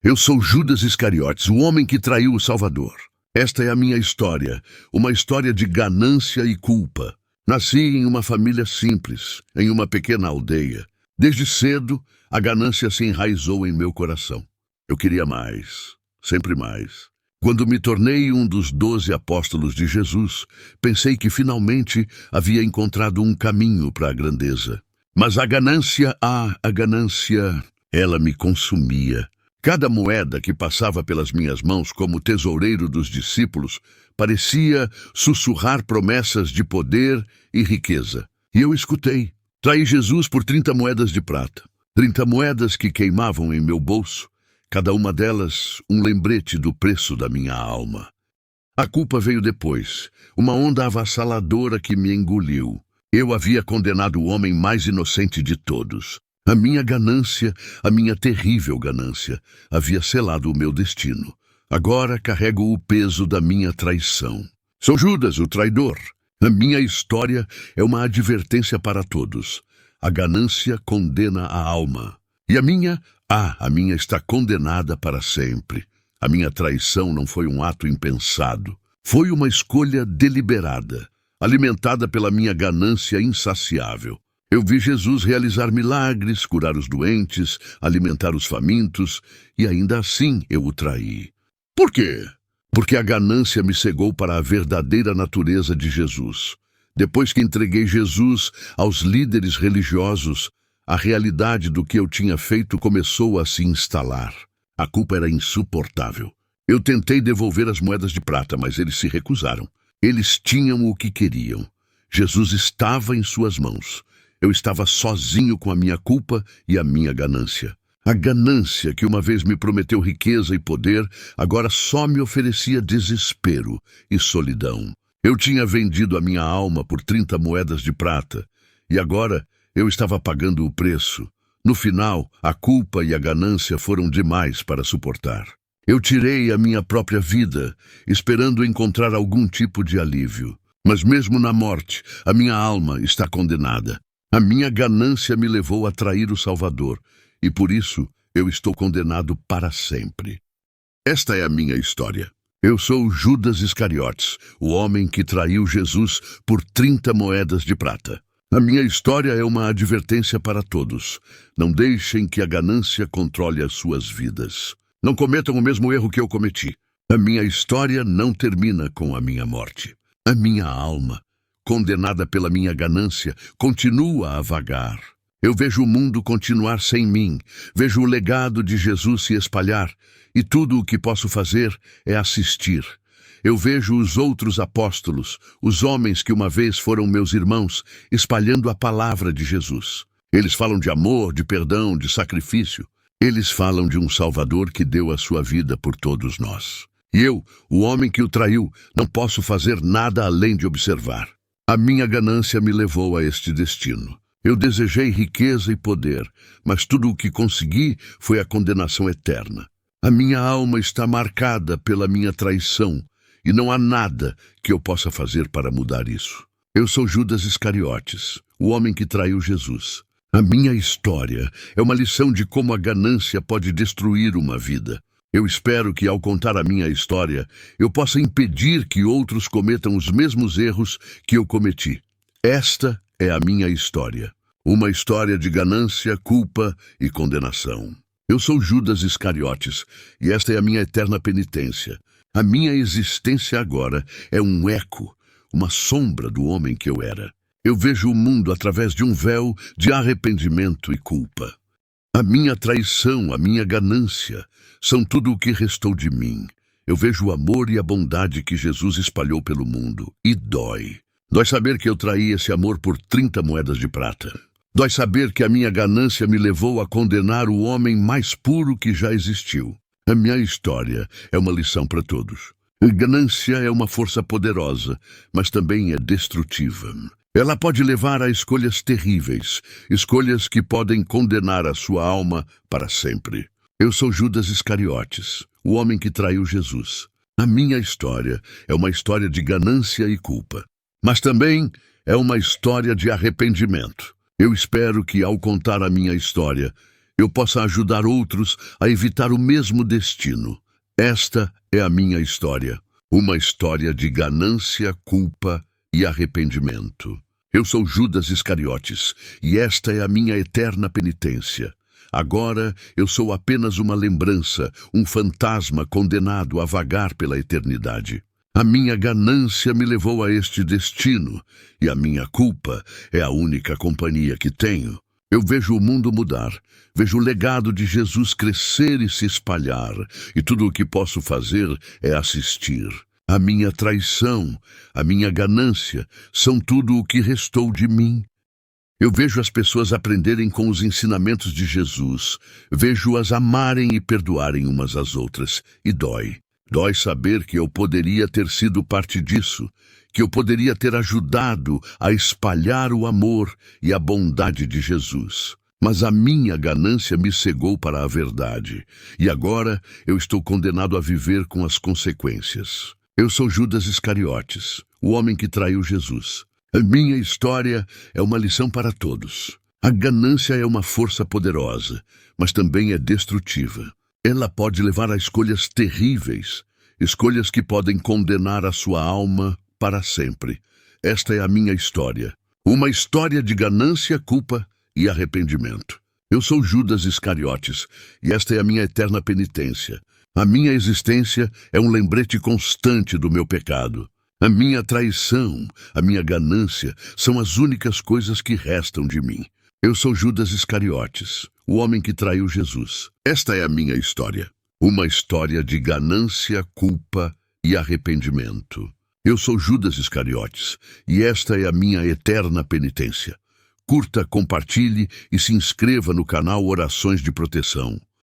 Eu sou Judas Iscariotes, o homem que traiu o Salvador. Esta é a minha história, uma história de ganância e culpa. Nasci em uma família simples, em uma pequena aldeia. Desde cedo, a ganância se enraizou em meu coração. Eu queria mais, sempre mais. Quando me tornei um dos 12 apóstolos de Jesus, pensei que finalmente havia encontrado um caminho para a grandeza. Mas a ganância, ela me consumia. Cada moeda que passava pelas minhas mãos como tesoureiro dos discípulos parecia sussurrar promessas de poder e riqueza. E eu escutei. Traí Jesus por 30 moedas de prata. 30 moedas que queimavam em meu bolso, cada uma delas um lembrete do preço da minha alma. A culpa veio depois, uma onda avassaladora que me engoliu. Eu havia condenado o homem mais inocente de todos. A minha ganância, a minha terrível ganância, havia selado o meu destino. Agora carrego o peso da minha traição. Sou Judas, o traidor. A minha história é uma advertência para todos. A ganância condena a alma. E a minha está condenada para sempre. A minha traição não foi um ato impensado. Foi uma escolha deliberada, alimentada pela minha ganância insaciável. Eu vi Jesus realizar milagres, curar os doentes, alimentar os famintos, e ainda assim eu o traí. Por quê? Porque a ganância me cegou para a verdadeira natureza de Jesus. Depois que entreguei Jesus aos líderes religiosos, a realidade do que eu tinha feito começou a se instalar. A culpa era insuportável. Eu tentei devolver as moedas de prata, mas eles se recusaram. Eles tinham o que queriam. Jesus estava em suas mãos. Eu estava sozinho com a minha culpa e a minha ganância. A ganância que uma vez me prometeu riqueza e poder, agora só me oferecia desespero e solidão. Eu tinha vendido a minha alma por 30 moedas de prata, e agora eu estava pagando o preço. No final, a culpa e a ganância foram demais para suportar. Eu tirei a minha própria vida, esperando encontrar algum tipo de alívio. Mas mesmo na morte, a minha alma está condenada. A minha ganância me levou a trair o Salvador, e por isso eu estou condenado para sempre. Esta é a minha história. Eu sou Judas Iscariotes, o homem que traiu Jesus por 30 moedas de prata. A minha história é uma advertência para todos. Não deixem que a ganância controle as suas vidas. Não cometam o mesmo erro que eu cometi. A minha história não termina com a minha morte. A minha alma, condenada pela minha ganância, continua a vagar. Eu vejo o mundo continuar sem mim, vejo o legado de Jesus se espalhar, e tudo o que posso fazer é assistir. Eu vejo os outros apóstolos, os homens que uma vez foram meus irmãos, espalhando a palavra de Jesus. Eles falam de amor, de perdão, de sacrifício. Eles falam de um Salvador que deu a sua vida por todos nós. E eu, o homem que o traiu, não posso fazer nada além de observar. A minha ganância me levou a este destino. Eu desejei riqueza e poder, mas tudo o que consegui foi a condenação eterna. A minha alma está marcada pela minha traição, e não há nada que eu possa fazer para mudar isso. Eu sou Judas Iscariotes, o homem que traiu Jesus. A minha história é uma lição de como a ganância pode destruir uma vida. Eu espero que, ao contar a minha história, eu possa impedir que outros cometam os mesmos erros que eu cometi. Esta é a minha história. Uma história de ganância, culpa e condenação. Eu sou Judas Iscariotes, e esta é a minha eterna penitência. A minha existência agora é um eco, uma sombra do homem que eu era. Eu vejo o mundo através de um véu de arrependimento e culpa. A minha traição, a minha ganância, são tudo o que restou de mim. Eu vejo o amor e a bondade que Jesus espalhou pelo mundo, e dói. Dói saber que eu traí esse amor por 30 moedas de prata. Dói saber que a minha ganância me levou a condenar o homem mais puro que já existiu. A minha história é uma lição para todos. A ganância é uma força poderosa, mas também é destrutiva. Ela pode levar a escolhas terríveis, escolhas que podem condenar a sua alma para sempre. Eu sou Judas Iscariotes, o homem que traiu Jesus. A minha história é uma história de ganância e culpa, mas também é uma história de arrependimento. Eu espero que, ao contar a minha história, eu possa ajudar outros a evitar o mesmo destino. Esta é a minha história. Uma história de ganância, culpa e arrependimento. Eu sou Judas Iscariotes, e esta é a minha eterna penitência. Agora eu sou apenas uma lembrança, um fantasma condenado a vagar pela eternidade. A minha ganância me levou a este destino, e a minha culpa é a única companhia que tenho. Eu vejo o mundo mudar, vejo o legado de Jesus crescer e se espalhar, e tudo o que posso fazer é assistir. A minha traição, a minha ganância, são tudo o que restou de mim. Eu vejo as pessoas aprenderem com os ensinamentos de Jesus, vejo-as amarem e perdoarem umas às outras, e dói. Dói saber que eu poderia ter sido parte disso, que eu poderia ter ajudado a espalhar o amor e a bondade de Jesus. Mas a minha ganância me cegou para a verdade, e agora eu estou condenado a viver com as consequências. Eu sou Judas Iscariotes, o homem que traiu Jesus. A minha história é uma lição para todos. A ganância é uma força poderosa, mas também é destrutiva. Ela pode levar a escolhas terríveis, escolhas que podem condenar a sua alma para sempre. Esta é a minha história. Uma história de ganância, culpa e arrependimento. Eu sou Judas Iscariotes, e esta é a minha eterna penitência. A minha existência é um lembrete constante do meu pecado. A minha traição, a minha ganância são as únicas coisas que restam de mim. Eu sou Judas Iscariotes, o homem que traiu Jesus. Esta é a minha história. Uma história de ganância, culpa e arrependimento. Eu sou Judas Iscariotes, e esta é a minha eterna penitência. Curta, compartilhe e se inscreva no canal Orações de Proteção.